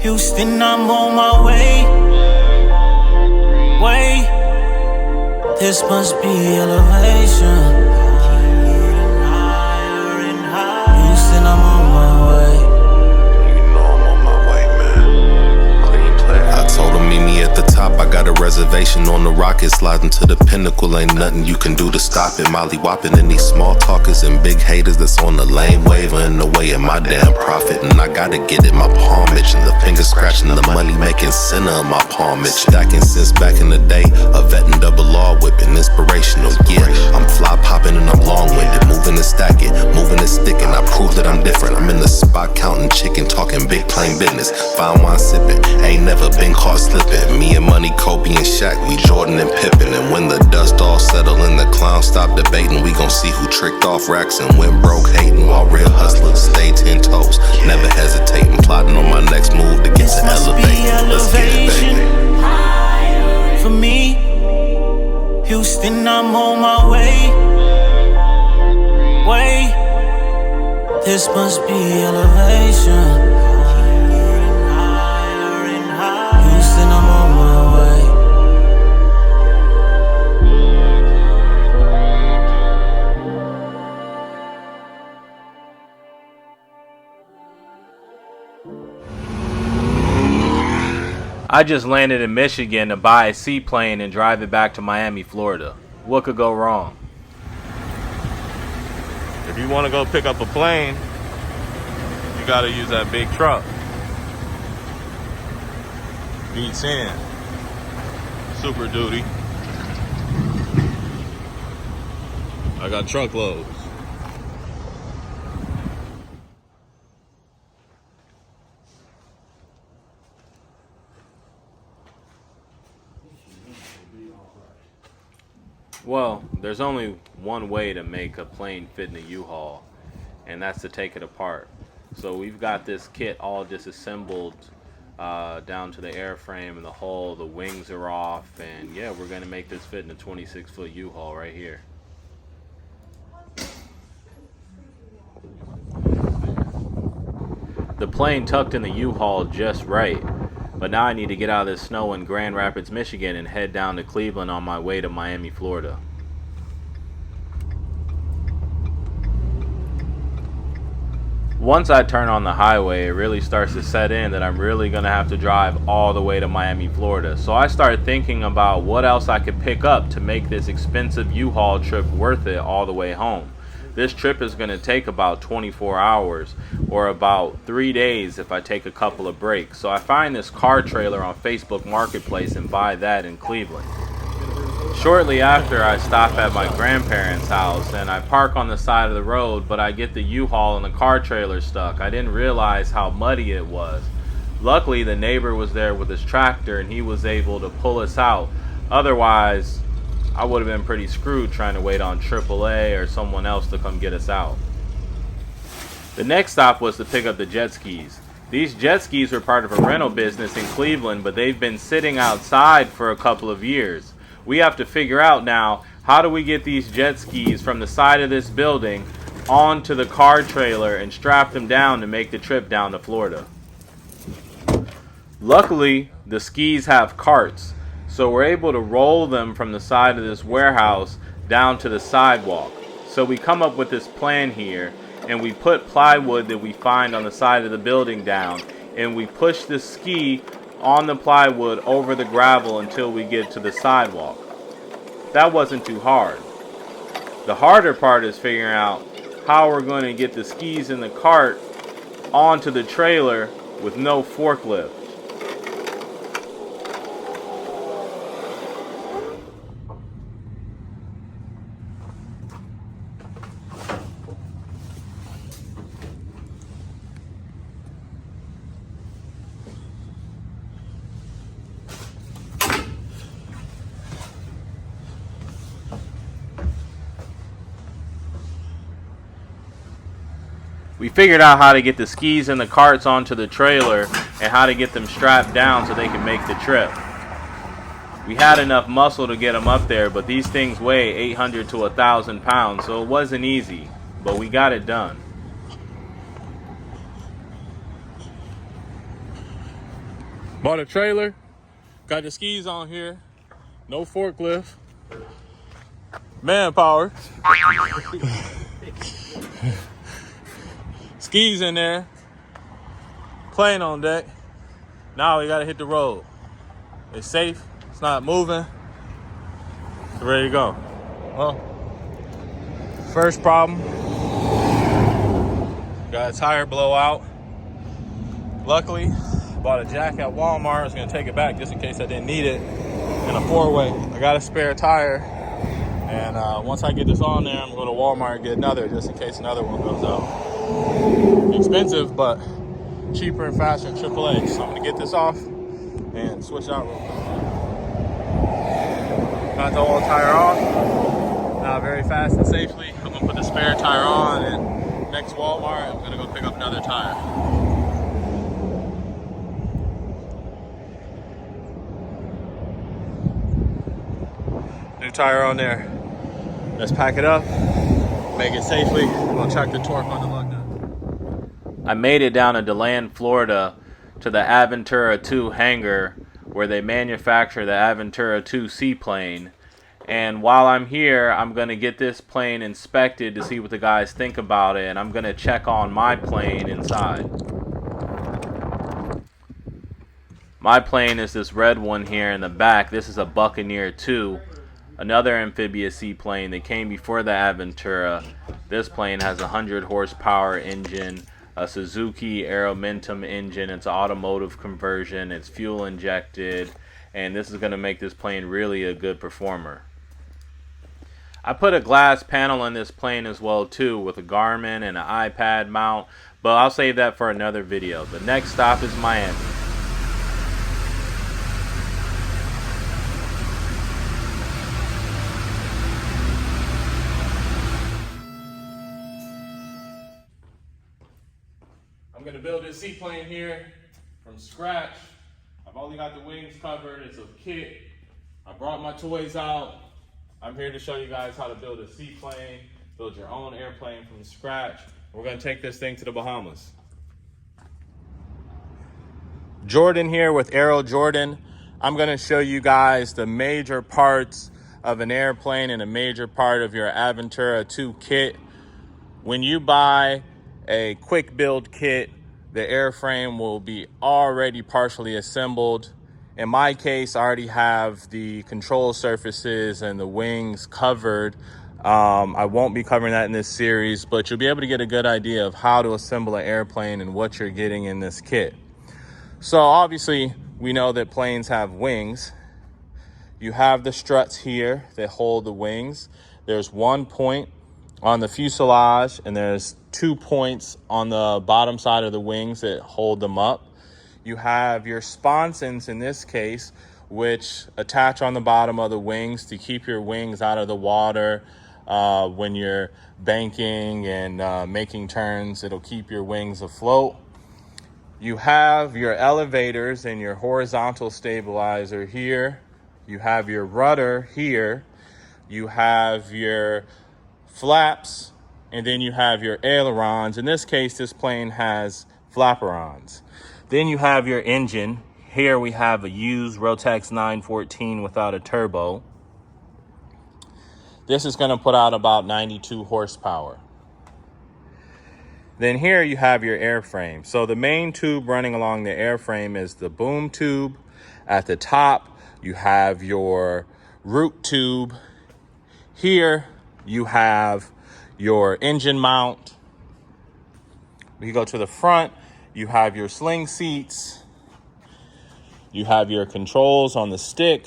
Houston, I'm on my way. This must be elevation. Houston, I'm on my way. You know I'm on my way, man. Clean play. I told him meet me at the top. I got a reservation on the rocket. Sliding to the pinnacle. Ain't nothing you can do to stop it. Molly whopping in these small talkers and big haters that's on the lane wave in the way of my damn profit. And I gotta get it, my palm itching, the finger scratching, the money making center of my palm itch. Stacking since back in the day, a vet and double law whipping, inspirational, yeah. I'm fly popping and I'm long-winded, moving and stacking, moving and sticking. I prove that I'm different. I'm in the spot counting chicken, talking big plain business. Fine wine sipping, ain't never been caught slipping. Me and Money, Kobe and Shaq, we Jordan and Pippen. And when the dust all settle and the clowns stop debating, we gon' see who tricked off racks and went broke hating. While real hustlers stay 10 toes, never hesitating, plotting on my next move to get to elevating. Let's get it, baby. For me, Houston, I'm on my way. This must be elevation. Houston, I'm on my way. I just landed in Michigan to buy a seaplane and drive it back to Miami, Florida. What could go wrong? If you want to go pick up a plane, you got to use that big truck. V10. Super Duty. I got truckloads. Well, there's only one way to make a plane fit in a U-Haul, and that's to take it apart. So we've got this kit all disassembled down to the airframe and the hull. The wings are off, and yeah, we're going to make this fit in a 26-foot U-Haul right here. The plane tucked in the U-Haul just right. But now I need to get out of this snow in Grand Rapids, Michigan and head down to Cleveland on my way to Miami, Florida. Once I turn on the highway, it really starts to set in that I'm really going to have to drive all the way to Miami, Florida. So I started thinking about what else I could pick up to make this expensive U-Haul trip worth it all the way home. This trip is going to take about 24 hours or about 3 days if I take a couple of breaks. So I find this car trailer on Facebook Marketplace and buy that in Cleveland. Shortly after, I stop at my grandparents' house and I park on the side of the road, but I get the U-Haul and the car trailer stuck. I didn't realize how muddy it was. Luckily, the neighbor was there with his tractor and he was able to pull us out. Otherwise, I would have been pretty screwed trying to wait on AAA or someone else to come get us out. The next stop was to pick up the jet skis. These jet skis were part of a rental business in Cleveland, but they've been sitting outside for a couple of years. We have to figure out now, how do we get these jet skis from the side of this building onto the car trailer and strap them down to make the trip down to Florida. Luckily, the skis have carts. So we're able to roll them from the side of this warehouse down to the sidewalk. So we come up with this plan here, and we put plywood that we find on the side of the building down, and we push the ski on the plywood over the gravel until we get to the sidewalk. That wasn't too hard. The harder part is figuring out how we're going to get the skis in the cart onto the trailer with no forklift. We figured out how to get the skis and the carts onto the trailer and how to get them strapped down so they can make the trip. We had enough muscle to get them up there, but these things weigh 800 to 1,000 pounds, so it wasn't easy, but we got it done. Bought a trailer. Got the skis on here. No forklift. Manpower. Skis in there. Plane on deck. Now we gotta hit the road. It's safe. It's not moving. It's ready to go. Well, first problem. Got a tire blowout. Luckily, bought a jack at Walmart. I was gonna take it back just in case I didn't need it. In a 4-way. I got a spare tire. And once I get this on there, I'm going to Walmart and get another just in case another one goes out. Expensive, but cheaper and faster than AAA. So I'm going to get this off and switch out real quick. Got the old tire off. Now very fast and safely, I'm going to put the spare tire on, and next Walmart, I'm going to go pick up another tire. New tire on there. Let's pack it up, make it safely. We'll check the torque on the lug nut. I made it down to DeLand, Florida to the Aventura 2 hangar where they manufacture the Aventura 2 seaplane. And while I'm here, I'm going to get this plane inspected to see what the guys think about it. And I'm going to check on my plane inside. My plane is this red one here in the back. This is a Buccaneer 2. Another amphibious seaplane that came before the Aventura. This plane has a 100 horsepower engine, a Suzuki Aeromentum engine. It's an automotive conversion. It's fuel injected, and this is going to make this plane really a good performer. I put a glass panel on this plane as well too, with a Garmin and an iPad mount, but I'll save that for another video. The next stop is Miami. I'm gonna build this seaplane here from scratch. I've only got the wings covered. It's a kit. I brought my toys out. I'm here to show you guys how to build a seaplane, build your own airplane from scratch. We're gonna take this thing to the Bahamas. Jordan here with Aero Jordan. I'm gonna show you guys the major parts of an airplane and a major part of your Aventura 2 kit. When you buy a quick build kit, the airframe will be already partially assembled. In my case, I already have the control surfaces and the wings covered. I won't be covering that in this series, but you'll be able to get a good idea of how to assemble an airplane and what you're getting in this kit. So obviously, we know that planes have wings. You have the struts here that hold the wings. There's one point on the fuselage, and there's 2 points on the bottom side of the wings that hold them up. You have your sponsons in this case, which attach on the bottom of the wings to keep your wings out of the water when you're banking and making turns. It'll keep your wings afloat. You have your elevators and your horizontal stabilizer here. You have your rudder here. You have your flaps, and then you have your ailerons. In this case, this plane has flaperons. Then you have your engine. Here we have a used Rotex 914 without a turbo. This is going to put out about 92 horsepower. Then here you have your airframe. So the main tube running along the airframe is the boom tube. At the top, you have your root tube. Here you have your engine mount. We go to the front, you have your sling seats. You have your controls on the stick.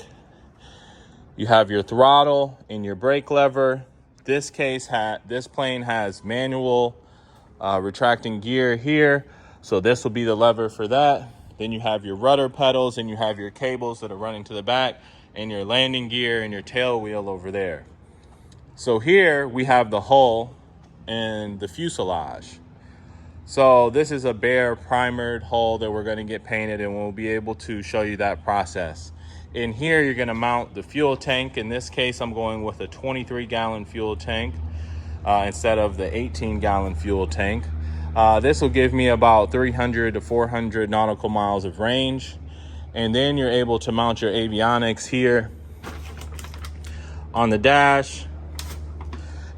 You have your throttle and your brake lever. This plane has manual retracting gear here. So this will be the lever for that. Then you have your rudder pedals, and you have your cables that are running to the back, and your landing gear and your tail wheel over there. So here we have the hull and the fuselage. So this is a bare primered hull that we're going to get painted, and we'll be able to show you that process. In here, you're going to mount the fuel tank. In this case, I'm going with a 23-gallon fuel tank instead of the 18-gallon fuel tank. This will give me about 300 to 400 nautical miles of range. And then you're able to mount your avionics here on the dash.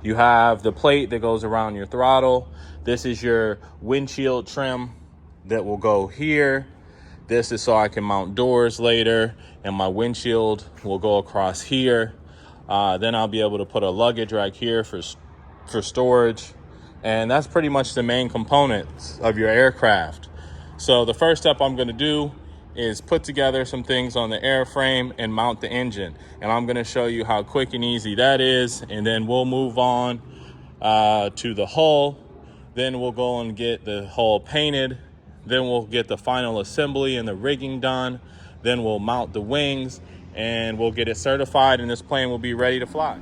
You have the plate that goes around your throttle. This is your windshield trim that will go here. This is so I can mount doors later, and my windshield will go across here. Then I'll be able to put a luggage rack here for storage. And that's pretty much the main components of your aircraft. So the first step I'm going to do is put together some things on the airframe and mount the engine. And I'm going to show you how quick and easy that is. And then we'll move on to the hull. Then we'll go and get the hull painted. Then we'll get the final assembly and the rigging done. Then we'll mount the wings and we'll get it certified, and this plane will be ready to fly.